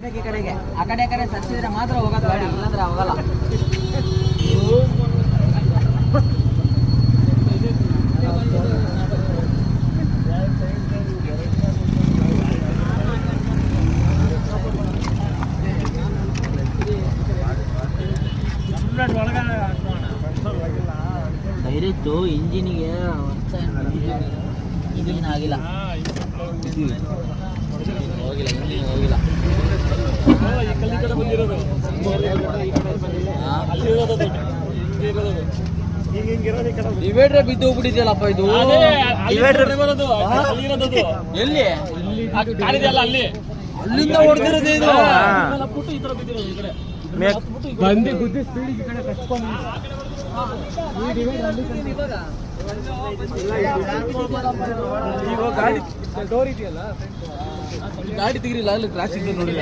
ಈ ಕಡೆಗೆ ಆ ಕಡೆ ಸಚ್ಚಿದ್ರೆ ಮಾತ್ರ ಹೋಗೋದು ಗಾಡಿ, ಇಲ್ಲಾಂದ್ರೆ ಹೋಗಲ್ಲ. ಡೈರೆಕ್ಟು ಇಂಜಿನಿಗೆ ಇಂಜಿನ್ ಆಗಿಲ್ಲ, ಹೋಗಿಲ್ಲ. ಡಿವೈಡ್ರೆ ಬಿದ್ದು ಹೋಗ್ಬಿಟ್ಟಿದ್ಯಲ್ಲಪ್ಪ ಇದು. ಎಲ್ಲಿ ಅಲ್ಲಿಂದ ಹೊಡೆದಿರೋದು ಇದು. ಬಂದು ಗುದ್ದಿ ಸ್ಪೀಡ್ ಈ ಕಡೆ ಕಚ್ಕೊಂಡು ಗಾಡಿ ಡೋರ್ ಇದೆಯಲ್ಲ, ಗಾಡಿ ತೆಗಿರಿಲ್ಲ, ಅಲ್ಲಿ ಕ್ರಾಶ್ ಇದೆ ನೋಡಿ.